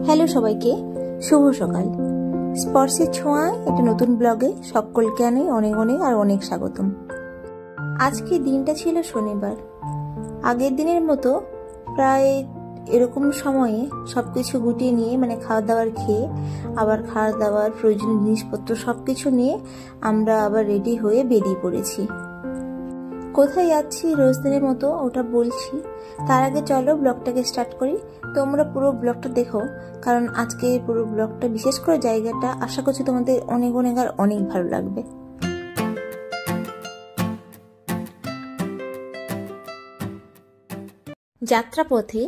Hello সবাইকে, শুভ সকাল। স্পর্শের ছোঁয়ায় একটা নতুন ব্লগে সকলকে আনাই অনেক অনেক আর অনেক স্বাগতম। আজকে দিনটা ছিল শনিবার। আগের দিনের মতো প্রায় এরকম সময়ে সবকিছু গুটিয়ে নিয়ে মানে খাওয়া দাওয়ার খেয়ে আবার খাওয়া দাওয়ার প্রয়োজনীয় জিনিসপত্র সবকিছু নিয়ে আমরা আবার রেডি হয়ে বেরিয়ে পড়েছি। কোথায় যাচ্ছি রোজ দিনের মতো ওটা বলছি, তার আগে চলো ব্লগটাকে স্টার্ট করি। তোমরা পুরো ব্লগটা দেখো, কারণ আজকে পুরো ব্লগটা বিশেষ করে জায়গাটা আশা করছি তোমাদের অনেক অনেক আর অনেক ভালো লাগবে। যাত্রাপথে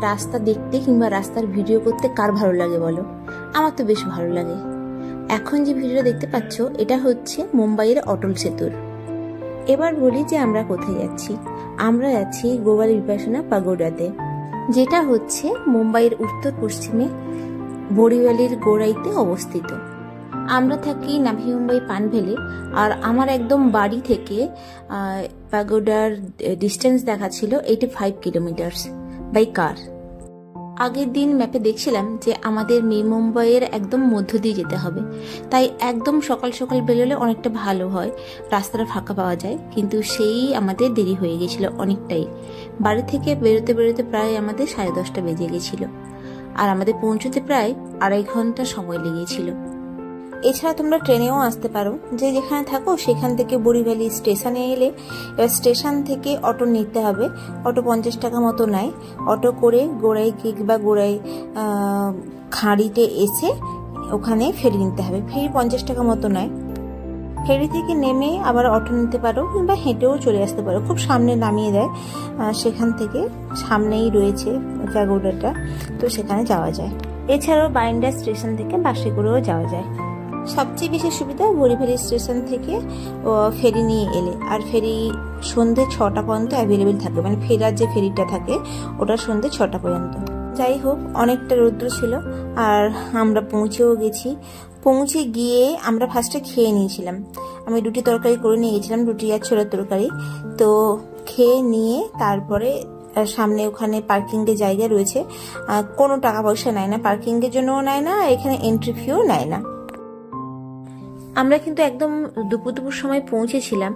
রাস্তা দেখতে কিংবা রাস্তার ভিডিও করতে কার ভালো লাগে বলো? আমার তো বেশ ভালো লাগে। এখন যে ভিডিওটা দেখতে পাচ্ছ এটা হচ্ছে মুম্বাইয়ের অটল সেতুর। এবার বলি যে আমরা কোথায় যাচ্ছি। আমরা যাচ্ছি গোয়াল বিপাশনা পাগোডাতে, যেটা হচ্ছে মুম্বাইয়ের উত্তর পশ্চিমে বোরিওয়ালির গোড়াইতে অবস্থিত। আমরা থাকি নাভি মুম্বাই পানভেলে, আর আমার একদম বাড়ি থেকে পাগোডার ডিস্টেন্স দেখাচ্ছিল 85 কিলোমিটার্স বাই কার। আগের দিন ম্যাপে দেখছিলাম যে আমাদের মুম্বাইয়ের একদম মধ্য দিয়ে যেতে হবে, তাই একদম সকাল সকাল বেরোলে অনেকটা ভালো হয়, রাস্তাটা ফাঁকা পাওয়া যায়। কিন্তু সেই আমাদের দেরি হয়ে গেছিল অনেকটাই। বাড়ি থেকে বেরোতে বেরোতে প্রায় আমাদের 10:30 বেজে গেছিল, আর আমাদের পৌঁছতে প্রায় 2.5 ঘন্টা সময় লেগেছিল। এছাড়া তোমরা ট্রেনেও আসতে পারো, যে যেখানে থাকো সেখান থেকে বোরিভালি স্টেশনে এলে এবার স্টেশন থেকে অটো নিতে হবে। অটো 50 টাকা মতো নেয়। অটো করে গোড়াই বা গোড়াই খাঁড়িতে এসে ওখানে ফেরি নিতে হবে। ফেরি 50 টাকা মতো নেয়। ফেরি থেকে নেমে আবার অটো নিতে পারো কিংবা হেঁটেও চলে আসতে পারো। খুব সামনে নামিয়ে দেয়, সেখান থেকে সামনেই রয়েছে প্যাগোডাটা, তো সেখানে যাওয়া যায়। এছাড়াও বাইন্ডার স্টেশন থেকে বাসে করেও যাওয়া যায়। সবচেয়ে বেশি সুবিধা বোরিভালি স্টেশন থেকে ফেরি নিয়ে এলে, আর ফেরি সন্ধ্যে 6টা পর্যন্ত অ্যাভেলেবেল থাকে, মানে ফেরার যে ফেরিটা থাকে ওটা সন্ধ্যে 6টা পর্যন্ত। যাই হোক, অনেকটা রৌদ্র ছিল আর আমরা পৌঁছেও গেছি। পৌঁছে গিয়ে আমরা ফার্স্টে খেয়ে নিয়েছিলাম। আমি রুটি তরকারি করে নিয়ে গেছিলাম, রুটি আর ছোলার তরকারি। তো খেয়ে নিয়ে তারপরে সামনে ওখানে পার্কিং এর জায়গা রয়েছে, কোনো টাকা পয়সা নেয় না, পার্কিং এর জন্যও নেয় না, এখানে এন্ট্রি ফিও নেয় না। আমরা কিন্তু একদম দুপুর সময় পৌঁছেছিলাম,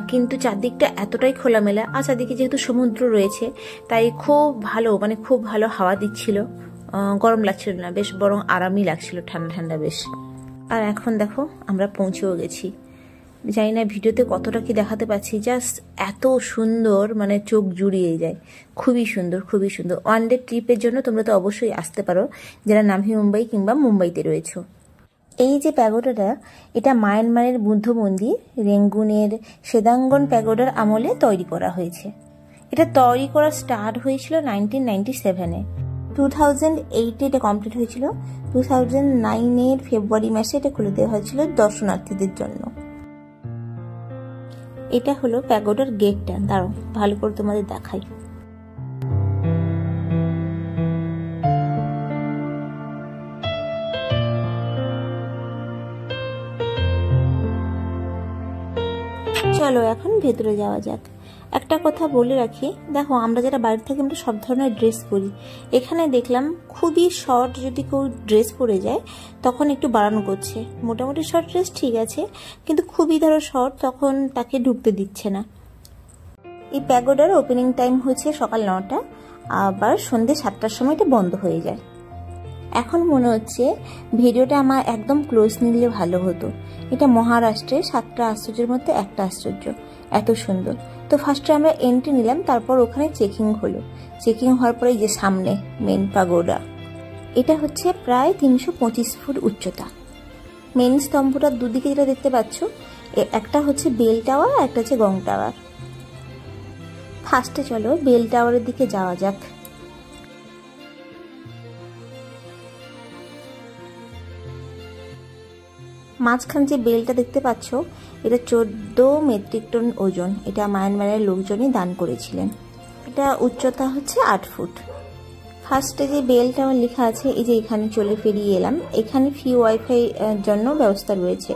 কিন্তু চারদিকটা এতটাই খোলামেলা, আর চারদিকে যেহেতু সমুদ্র রয়েছে তাই খুব ভালো, মানে খুব ভালো হাওয়া দিচ্ছিল। গরম লাগছিল না, বেশ বরং আরামই লাগছিল, ঠান্ডা ঠান্ডা বেশ। আর এখন দেখো আমরা পৌঁছেও গেছি। জানি না ভিডিওতে কতটা কি দেখাতে পাচ্ছি, জাস্ট এত সুন্দর, মানে চোখ জুড়িয়ে যায়। খুবই সুন্দর, খুবই সুন্দর। ওয়ান ডে ট্রিপের জন্য তোমরা তো অবশ্যই আসতে পারো যারা নাভি মুম্বাই কিংবা মুম্বাইতে রয়েছো। এই যে প্যাগোডাটা, এটা মায়ানমারের বুদ্ধ মন্দির রেঙ্গুনের সেদাঙ্গন প্যাগোডার আমলে তৈরি করা হয়েছে। এটা তৈরি করা স্টার্ট হয়েছিল 1997-এ। 2008-এ এটা কমপ্লিট হয়েছিল। 2009-এর ফেব্রুয়ারি মাসে এটা খুলে দেওয়া হয়েছিল দর্শনার্থীদের জন্য। এটা হলো প্যাগোডার গেটটা। দাঁড়াও ভালো করে তোমাদের দেখাই। চলো এখন ভেতরে যাওয়া যাক। একটা কথা বলে রাখি, দেখো আমরা যারা বাইরে থেকে আমরা সব ধরনের ড্রেস পরি, এখানে দেখলাম খুবই শর্ট যদি কেউ ড্রেস পরে যায় তখন একটু বারণ করছে। মোটামুটি শর্ট ড্রেস ঠিক আছে, কিন্তু খুবই ধরো শর্ট তখন তাকে ঢুকতে দিচ্ছে না। এই প্যাগোডার ওপেনিং টাইম হচ্ছে সকাল 9টা, আবার সন্ধ্যে 7টার সময় এটা বন্ধ হয়ে যায়। এখন মনে হচ্ছে ভিডিওটা আমার একদম ক্লোজ নিলে ভালো হতো। এটা মহারাষ্ট্রের 7টা আশ্চর্যের মধ্যে একটা আশ্চর্য, এত সুন্দর। তো ফার্স্টে আমরা এন্ট্রি নিলাম, তারপর ওখানে চেকিং হলো। চেকিং হওয়ার পরে যে সামনে মেন পাগোডা, এটা হচ্ছে প্রায় 325 ফুট উচ্চতা। মেন স্তম্ভটার দুদিকে যেটা দেখতে পাচ্ছ, একটা হচ্ছে বেল টাওয়ার আর একটা হচ্ছে গং টাওয়ার। ফার্স্টে চলো বেল টাওয়ারের দিকে যাওয়া যাক। মাঝখান যে বেলটা দেখতে পাচ্ছ, এটা 14 মেট্রিক টন ওজন। এটা মায়ানমারের লোকজনই দান করেছিলেন। এটা উচ্চতা হচ্ছে 8 ফুট। ফার্স্টে যে বেলটা আমার লেখা আছে, এই যে এখানে চলে ফিরিয়ে এলাম। এখানে ফ্রি ওয়াইফাই জন্য ব্যবস্থা রয়েছে।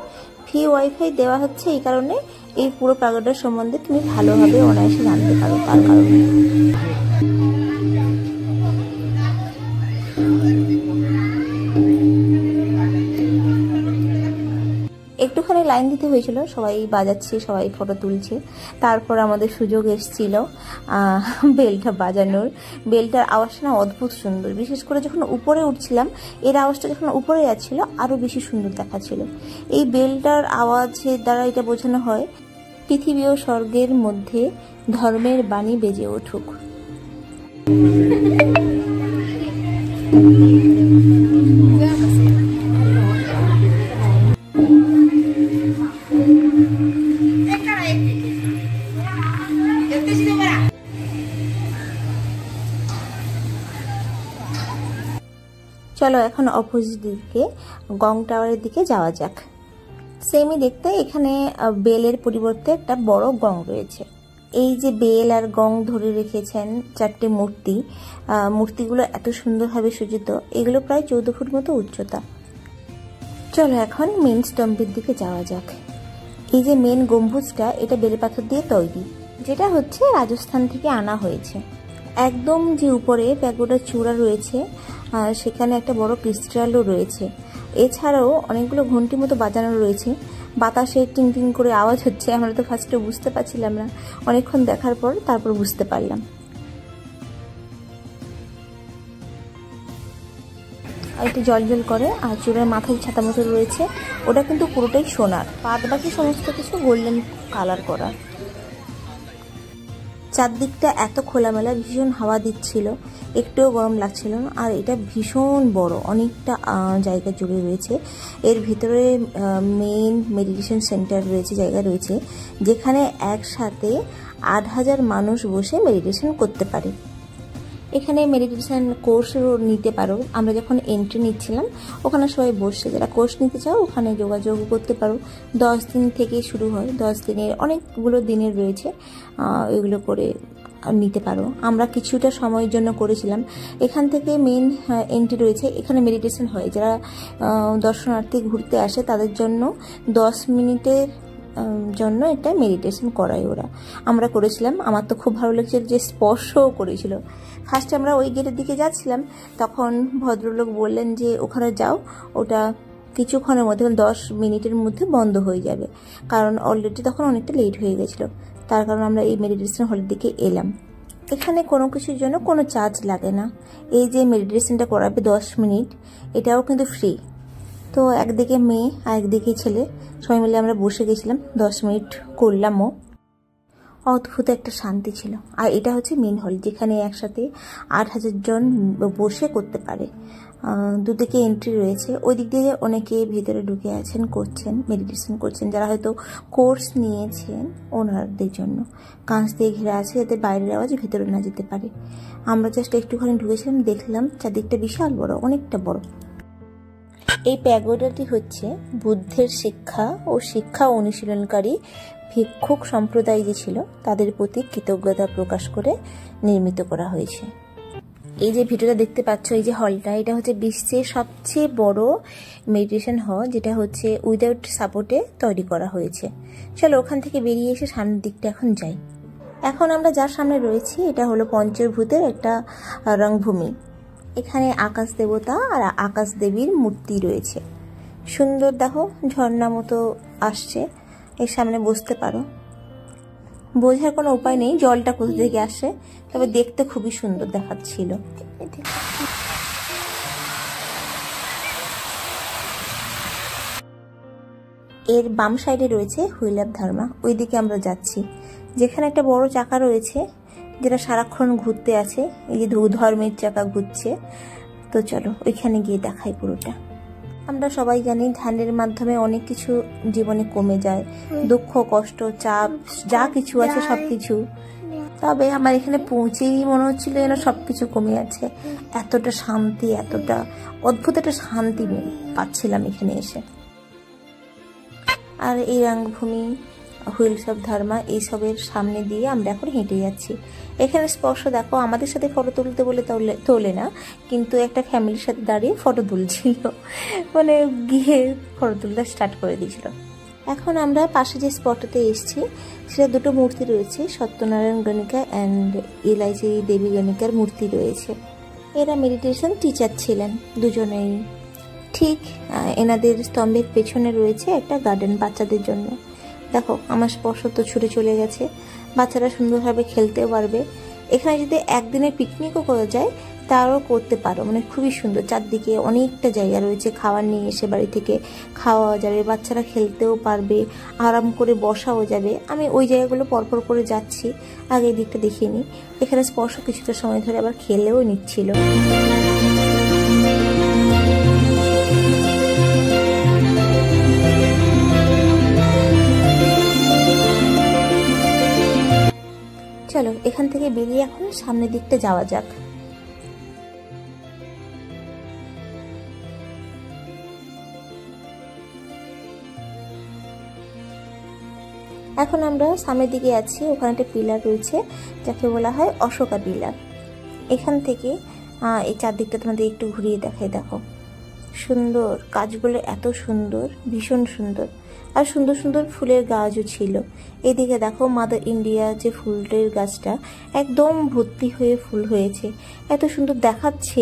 ফ্রি ওয়াইফাই দেওয়া হচ্ছে এই কারণে এই পুরো প্যাগোডার সম্বন্ধে তুমি ভালোভাবে অনায়াসে জানতে পারো, তার কারণে। একটুখানি লাইন দিতে হয়েছিল, সবাই বাজাচ্ছে, সবাই ফটো তুলছে। তারপর আমাদের সুযোগ এসেছিল বেলটা বাজানোর। বেলটার আওয়াজটা না অদ্ভুত সুন্দর, বিশেষ করে যখন উপরে উঠছিলাম এর আওয়াজটা যখন উপরে যাচ্ছিল আরও বেশি সুন্দর দেখাচ্ছিল। এই বেলটার আওয়াজের দ্বারা এটা বোঝানো হয় পৃথিবী ও স্বর্গের মধ্যে ধর্মের বাণী বেজে উঠুক। চলো এখন অপোজিট দিকে গং টাওয়ারের দিকে যাওয়া যাক। সেমই দেখতে, এখানে বেলের পরিবর্তে একটা বড় গং রয়েছে। এই যে বেল আর গং ধরে রেখেছেন চারটে মূর্তি, মূর্তিগুলো এত সুন্দরভাবে সজ্জিত, এগুলো প্রায় 14 ফুট মতো উচ্চতা। চলো এখন মেন স্তম্ভের দিকে যাওয়া যাক। এই যে মেন গম্বুজটা, এটা বেলে পাথর দিয়ে তৈরি, যেটা হচ্ছে রাজস্থান থেকে আনা হয়েছে। একদম যে উপরে প্যাগোডার চূড়া রয়েছে, সেখানে একটা বড় ক্রিস্টালও রয়েছে। এছাড়াও অনেকগুলো ঘন্টি মতো বাজানো রয়েছে, বাতাসে টিং টিং করে আওয়াজ হচ্ছে। আমরা তো ফার্স্টে বুঝতে পারছিলাম না, অনেকক্ষণ দেখার পর তারপর বুঝতে পারলাম। একটু জল জল করে, আর চূড়ার মাথায় ছাতা মতো রয়েছে, ওটা কিন্তু পুরোটাই সোনার, বাদ বাকি সমস্ত কিছু গোল্ডেন কালার করা। চারদিকটা এত খোলামেলা, ভীষণ হাওয়া দিচ্ছিল, একটুও গরম লাগছিল না। আর এটা ভীষণ বড়, অনেকটা জায়গা জুড়ে রয়েছে। এর ভিতরে মেইন মেডিটেশন সেন্টার রয়েছে, জায়গা রয়েছে যেখানে একসাথে 8000 মানুষ বসে মেডিটেশন করতে পারে। এখানে মেডিটেশন কোর্সও নিতে পারো। আমরা যখন এন্ট্রি নিচ্ছিলাম ওখানে সবাই বসে, যারা কোর্স নিতে চাও ওখানে যোগাযোগ করতে পারো। 10 দিন থেকে শুরু হয়, 10 দিনের অনেকগুলো দিনের রয়েছে, এগুলো করে নিতে পারো। আমরা কিছুটা সময়ের জন্য করেছিলাম। এখান থেকে মেন এন্ট্রি রয়েছে, এখানে মেডিটেশন হয়। যারা দর্শনার্থী ঘুরতে আসে তাদের জন্য 10 মিনিটের জন্য এটা মেডিটেশন করায় ওরা। আমরা করেছিলাম, আমার তো খুব ভালো লাগছিল যে স্পর্শও করেছিল। ফার্স্টে আমরা ওই গেটের দিকে যাচ্ছিলাম, তখন ভদ্রলোক বললেন যে ওখানে যাও, ওটা কিছুক্ষণের মধ্যে 10 মিনিটের মধ্যে বন্ধ হয়ে যাবে, কারণ অলরেডি তখন অনেকটা লেট হয়ে গেছিলো। তার কারণ আমরা এই মেডিটেশন হলের দিকে এলাম। এখানে কোনো কিছুর জন্য কোনো চার্জ লাগে না। এই যে মেডিটেশনটা করাবে 10 মিনিট, এটাও কিন্তু ফ্রি। তো একদিকে মেয়ে আর একদিকে ছেলে, সবাই মিলে আমরা বসে গেছিলাম, 10 মিনিট করলামও। অদ্ভুত একটা শান্তি ছিল। আর এটা হচ্ছে মেন হল, যেখানে একসাথে 8000 জন বসে করতে পারে। দুদিকে এন্ট্রি রয়েছে, ওই দিক দিয়ে অনেকে ভিতরে ঢুকে আছেন, করছেন, মেডিটেশন করছেন। যারা হয়তো কোর্স নিয়েছেন ওনারদের জন্য কাঁচ দিয়ে ঘেরা আছে, যাতে বাইরের আওয়াজ ভিতরে না যেতে পারে। আমরা জাস্ট একটুখানি ঢুকেছিলাম, দেখলাম চারদিকটা বিশাল বড়, অনেকটা বড়। এই প্যাগোডাটি হচ্ছে বুদ্ধের শিক্ষা ও শিক্ষা অনুশীলনকারী ভিক্ষুক সম্প্রদায় যে ছিল তাদের প্রতি কৃতজ্ঞতা প্রকাশ করে নির্মিত করা হয়েছে। এই যে ভিডিওটা দেখতে পাচ্ছ, এই যে হলটা, এটা হচ্ছে বিশ্বের সবচেয়ে বড় মেডিটেশন হল, যেটা হচ্ছে উইদাউট সাপোর্টে তৈরি করা হয়েছে। চলো ওখান থেকে বেরিয়ে এসে সামনের দিকটা এখন যাই। এখন আমরা যার সামনে রয়েছি এটা হলো পঞ্চভূতের একটা রংভূমি। এখানে আকাশ দেবতা আর আকাশ দেবীর মূর্তি রয়েছে। সুন্দর দেখো, ঝর্ণা মতো আসছে, এর সামনে বসতে পারো। বোঝার কোনো উপায় নেই জলটা কোথা থেকে আসে, তবে দেখতে খুবই সুন্দর দেখাচ্ছিল। এর বাম সাইডে রয়েছে হুইল অফ ধর্মা, ওইদিকে আমরা যাচ্ছি, যেখানে একটা বড় চাকা রয়েছে যেটা সারাক্ষণ ঘুরতে আছে। এই যে ধর্মের চাকা ঘুরছে। তো চলো ওইখানে গিয়ে দেখাই পুরোটা। আমরা সবাই জানি ধ্যানের মাধ্যমে অনেক কিছু জীবনে কমে যায়, দুঃখ, কষ্ট, চাপ, যা কিছু আছে সবকিছু। তবে আমার এখানে পৌঁছেই মনে হচ্ছিল যেন সবকিছু কমে আছে। এতটা শান্তি, এতটা অদ্ভুত একটা শান্তি পাচ্ছিলাম এখানে এসে। আর এই রঙ্গভূমি, হুইলস অফ ধর্মা, এইসবের সামনে দিয়ে আমরা এখন হেঁটে যাচ্ছি। এখানে স্পর্শ দেখো, আমাদের সাথে ফটো তুলতে বলে তোলে না, কিন্তু একটা ফ্যামিলির সাথে দাঁড়িয়ে ফটো তুলছিল, মানে গিয়ে ফটো তুলতে স্টার্ট করে দিয়েছিল। এখন আমরা পাশে যে স্পটটাতে এসেছি সেটা দুটো মূর্তি রয়েছে, সত্যনারায়ণ গণিকা অ্যান্ড ইলাইচি দেবী গণিকার মূর্তি রয়েছে। এরা মেডিটেশন টিচার ছিলেন দুজনেই। ঠিক এনাদের স্তম্ভের পেছনে রয়েছে একটা গার্ডেন বাচ্চাদের জন্য। দেখো আমার স্পর্শ তো ছুটে চলে গেছে, বাচ্চারা সুন্দরভাবে খেলতেও পারবে। এখানে যদি একদিনের পিকনিকও করা যায় তারও করতে পারো, মানে খুবই সুন্দর। চারদিকে অনেকটা জায়গা রয়েছে, খাবার নিয়ে এসে বাড়ি থেকে খাওয়া যাবে, বাচ্চারা খেলতেও পারবে, আরাম করে বসাও যাবে। আমি ওই জায়গাগুলো পরপর করে যাচ্ছি, আগে এই দিকটা দেখিয়ে নিই। এখানে স্পর্শ কিছুটা সময় ধরে আবার খেলেও নিচ্ছিল। চলো এখান থেকে বেরিয়ে এখন সামনের দিকটা যাওয়া যাক। এখন আমরা সামনের দিকে আছি, ওখানে একটা পিলার রয়েছে যাকে বলা হয় অশোকা পিলার। এখান থেকে এই চারদিকটা তোমাদের একটু ঘুরিয়ে দেখাই। দেখো সুন্দর, গাছগুলো এত সুন্দর, ভীষণ সুন্দর, আর সুন্দর সুন্দর ফুলের গাছও ছিল। এদিকে দেখো মাদার ইন্ডিয়া যে ফুলের গাছটা একদম ভর্তি হয়ে ফুল হয়েছে, এত সুন্দর দেখাচ্ছে।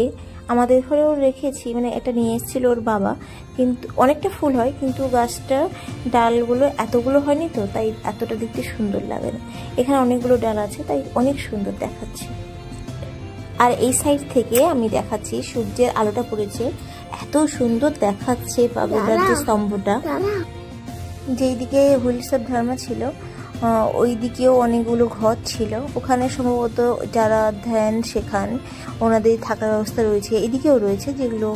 আমাদের ঘরেও রেখেছি, মানে এটা নিয়ে এসেছিল ওর বাবা, কিন্তু অনেকটা ফুল হয় কিন্তু গাছটার ডালগুলো এতগুলো হয়নি তো, তাই এতটা দেখতে সুন্দর লাগে না। এখানে অনেকগুলো ডাল আছে তাই অনেক সুন্দর দেখাচ্ছে। আর এই সাইড থেকে আমি দেখাচ্ছি, সূর্যের আলোটা পড়েছে, এত সুন্দর দেখাচ্ছে পাগোড়ার যে স্তম্ভটা। যেই দিকে হুইলসের ধর্ম ছিল ওই দিকেও অনেকগুলো ঘর ছিল, ওখানে সম্ভবত যারা ধ্যান শেখান ওনাদের থাকার ব্যবস্থা রয়েছে। এদিকেও রয়েছে যেগুলো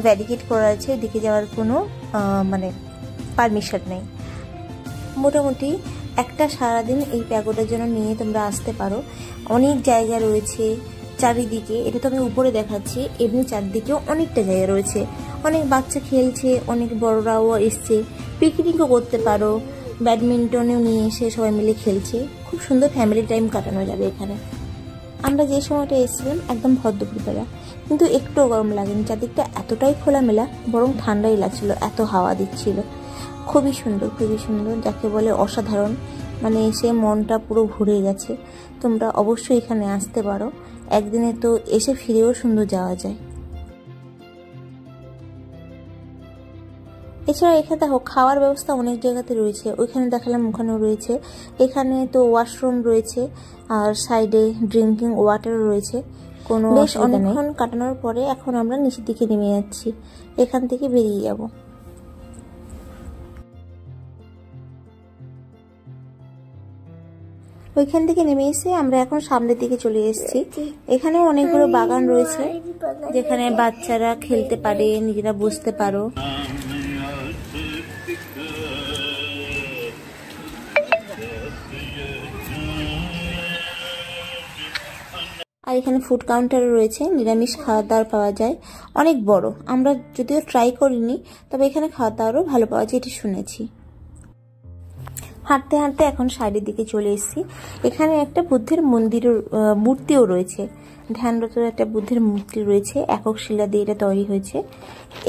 ব্যারিকেড করা আছে, এদিকে যাওয়ার কোনো মানে পারমিশন নেই। মোটামুটি একটা সারাদিন এই প্যাগোডার জন্য নিয়ে তোমরা আসতে পারো। অনেক জায়গা রয়েছে চারিদিকে, এটা তো আমি উপরে দেখাচ্ছি, এমনি চারদিকেও অনেকটা জায়গা রয়েছে। অনেক বাচ্চা খেলছে, অনেক বড়রাও এসছে, পিকনিকও করতে পারো, ব্যাডমিন্টনেও নিয়ে এসে সবাই মিলে খেলছে। খুব সুন্দর ফ্যামিলি টাইম কাটানো যাবে এখানে। আমরা যে সময়টা এসেছিলাম একদম ভদ্রপুরবেলা, কিন্তু একটুও গরম লাগেনি, চারদিকটা এতটাই খোলামেলা, বরং ঠান্ডাই লাগছিল, এত হাওয়া দিচ্ছিল। খুবই সুন্দর, খুবই সুন্দর, যাকে বলে অসাধারণ, মানে এসে মনটা পুরো ভরে গেছে। তোমরা অবশ্যই এখানে আসতে পারো, একদিনে তো এসে ফিরেও সুন্দর যাওয়া যায়। এছাড়া এখানে দেখো খাওয়ার ব্যবস্থা অনেক জায়গাতে রয়েছে, ওইখানে দেখালাম ওখানেও রয়েছে। এখানে তো ওয়াশরুম রয়েছে আর সাইডে ড্রিঙ্কিং ওয়াটারও রয়েছে। কোনো বেশ অনেকক্ষণ কাটানোর পরে এখন আমরা নিচের দিকে নেমে যাচ্ছি, এখান থেকে বেরিয়ে যাব। ওইখান থেকে নেমে এসে আমরা এখন সামনের দিকে চলে এসেছি। এখানেও অনেকগুলো বাগান রয়েছে যেখানে বাচ্চারা খেলতে পারে, নিজেরা বসতে পারো। আর এখানে ফুড কাউন্টারও রয়েছে, নিরামিষ খাওয়া দাওয়ার পাওয়া যায়, অনেক বড়। আমরা যদিও ট্রাই করিনি, তবে এখানে খাওয়া দাওয়ারও ভালো পাওয়া যায় এটি শুনেছি। হাঁটতে হাঁটতে এখন সাইডের দিকে চলে এসেছি। এখানে একটা বুদ্ধের মূর্তিও রয়েছে, ধ্যানরত একটা বুদ্ধের মূর্তি রয়েছে, একক শিলা দিয়ে এটা তৈরি হয়েছে।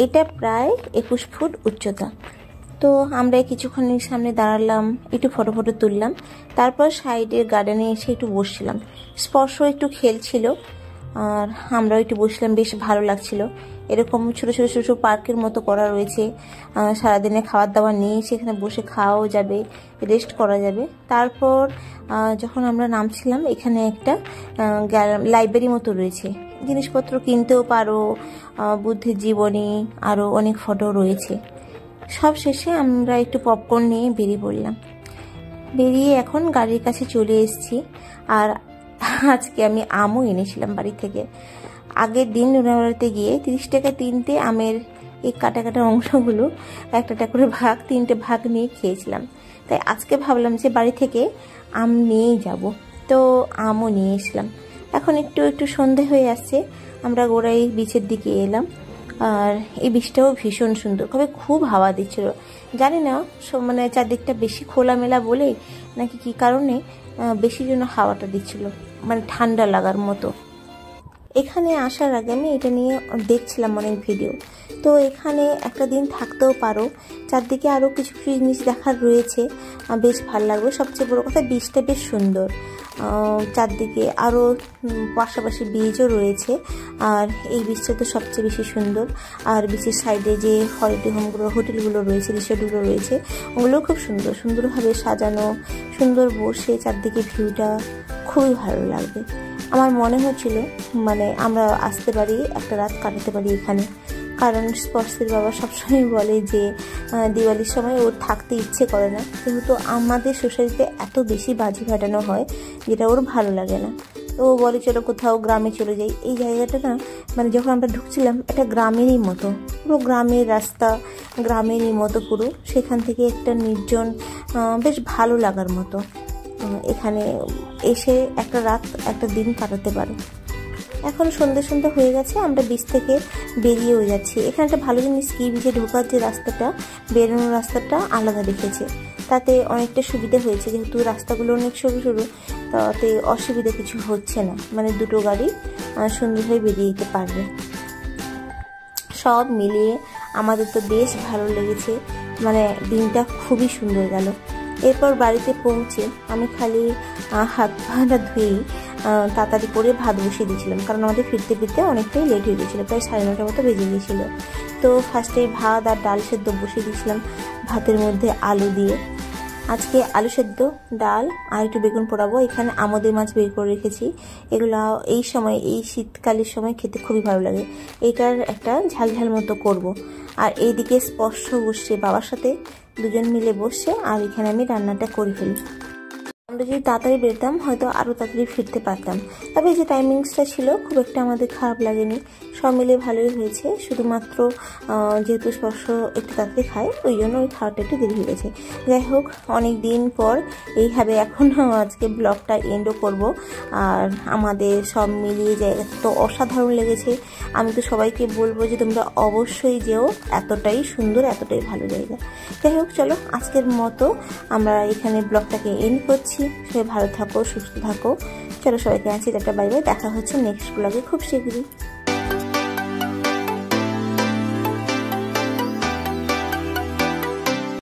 এটা প্রায় 21 ফুট উচ্চতা। তো আমরা কিছুক্ষণের সামনে দাঁড়ালাম, একটু ফটো তুললাম, তারপর সাইডের গার্ডেনে এসে একটু বসছিলাম। স্পর্শ একটু খেলছিল আর আমরাও একটু বসলাম, বেশ ভালো লাগছিল। এরকম ছোট ছোট ছোট পার্কের মতো করা রয়েছে, সারাদিনে খাবার দাবার নিয়ে সেখানে বসে খাওয়াও যাবে, রেস্ট করা যাবে। তারপর যখন আমরা নামছিলাম এখানে একটা লাইব্রেরি মতো রয়েছে, জিনিসপত্র কিনতেও পারো, বুদ্ধের জীবনী, আরও অনেক ফটো রয়েছে। সব শেষে আমরা একটু পপকর্ন নিয়ে বেরিয়ে পড়লাম। বেরিয়ে এখন গাড়ির কাছে চলে এসেছি। আর আজকে আমি আমও এনেছিলাম বাড়ি থেকে। আগের দিন রুনাবাড়িতে গিয়ে 30 টাকা 3টে আমের এই কাটা কাটা অংশগুলো একটা করে তিনটে ভাগ নিয়ে খেয়েছিলাম। তাই আজকে ভাবলাম যে বাড়ি থেকে আম নিয়েই যাব, তো আমও নিয়ে এসলাম। এখন একটু সন্ধে হয়ে আসছে, আমরা গোড়াই বিচের দিকে এলাম। আর এই বীজটাও ভীষণ সুন্দর, খুব হাওয়া দিচ্ছিল। জানি না মানে চারদিকটা বেশি খোলামেলা বলে নাকি কি কারণে বেশি জন্য হাওয়াটা দিচ্ছিল, মানে ঠান্ডা লাগার মতো। এখানে আসার আগে আমি এটা নিয়ে দেখছিলাম অনেক ভিডিও। তো এখানে একটা দিন থাকতেও পারো, চারদিকে আরও কিছু কিছু জিনিস দেখার রয়েছে, বেশ ভালো লাগবে। সবচেয়ে বড় কথা বীজটা বেশ সুন্দর, চারদিকে আরও পাশাপাশি বীজও রয়েছে, আর এই বীজটা তো সবচেয়ে বেশি সুন্দর। আর বীচের সাইডে যে হলিডে হোমগুলো, হোটেলগুলো রয়েছে, রিসোর্টগুলো রয়েছে, ওগুলোও খুব সুন্দর সুন্দরভাবে সাজানো, সুন্দর বসে চারদিকে ভিউটা খুবই ভালো লাগবে। আমার মনে হচ্ছিল মানে আমরা আসতে পারি, একটা রাত কাটাতে পারি এখানে, কারণ স্পর্শের বাবা সবসময় বলে যে দিওয়ালির সময় ওর থাকতে ইচ্ছে করে না, যেহেতু আমাদের সোসাইটিতে এত বেশি বাজি ফাটানো হয় যেটা ওর ভালো লাগে না। তো ও বলে চলো কোথাও গ্রামে চলে যাই। এই জায়গাটা না মানে যখন আমরা ঢুকছিলাম একটা গ্রামেরই মতো, পুরো গ্রামের রাস্তা, গ্রামেরই মতো পুরো, সেখান থেকে একটা নির্জন বেশ ভালো লাগার মতো। এখানে এসে একটা রাত একটা দিন কাটাতে পারো। এখন সন্ধ্যে সন্ধ্যা হয়ে গেছে, আমরা বিচ থেকে বেরিয়েও যাচ্ছি। এখানে একটা ভালো জিনিস কি, বিচে ঢোকার যে রাস্তাটা, বেরোনোর রাস্তাটা আলাদা রেখেছে, তাতে অনেকটা সুবিধা হয়েছে, যেহেতু রাস্তাগুলো অনেক সরু সরু, তাতে অসুবিধা কিছু হচ্ছে না, মানে দুটো গাড়ি সুন্দরভাবে বেরিয়ে যেতে পারবে। সব মিলিয়ে আমাদের তো বেশ ভালো লেগেছে, মানে দিনটা খুবই সুন্দর গেল। এরপর বাড়িতে পৌঁছে আমি খালি হাত পাটা ধুয়েই তাড়াতাড়ি করে ভাত বসিয়ে দিয়েছিলাম, কারণ আমাদের ফিরতে ফিরতে অনেকটাই লেট হয়ে গেছিলো, প্রায় 9:30 মতো বেজে গিয়েছিলো। তো ফার্স্টে ভাত আর ডাল সেদ্ধ বসিয়ে দিয়েছিলাম, ভাতের মধ্যে আলু দিয়ে। আজকে আলু সেদ্ধ, ডাল আর একটু বেগুন পোড়াবো। এখানে আমোদের মাছ বের করে রেখেছি, এগুলো এই সময়, এই শীতকালের সময় খেতে খুবই ভালো লাগে। এইটার একটা ঝাল ঝাল মতো করব। আর এইদিকে স্পর্শ বসছে বাবার সাথে, দুজন মিলে বসছে, আর এখানে আমি রান্নাটা করে ফেলি। আমরা যদি তাড়াতাড়ি বেরোতাম হয়তো আরও তাড়াতাড়ি ফিরতে পারতাম, তবে যে টাইমিংসটা ছিল খুব একটা আমাদের খারাপ লাগেনি, সব মিলে ভালোই হয়েছে। শুধুমাত্র যেহেতু স্পর্শ একটু তাড়াতাড়ি খায়, ওই জন্য ওই খাওয়াটা একটু দেরি হয়ে গেছে। যাই হোক, অনেক দিন পর এইভাবে এখন আজকে ব্লগটা এন্ডও করব। আর আমাদের সব মিলিয়ে জায়গাটা তো অসাধারণ লেগেছে। আমি তো সবাইকে বলবো যে তোমরা অবশ্যই যেও, এতটাই সুন্দর, এতটাই ভালো জায়গা। যাই হোক, চলো আজকের মতো আমরা এখানে ব্লগটাকে এন্ড করছি। সবাই ভালো থাকো, সুস্থ থাকো। চলো সবাইকে আছি, একটা বাই বাই, দেখা হচ্ছে নেক্সট ব্লগে খুব শীঘ্রই।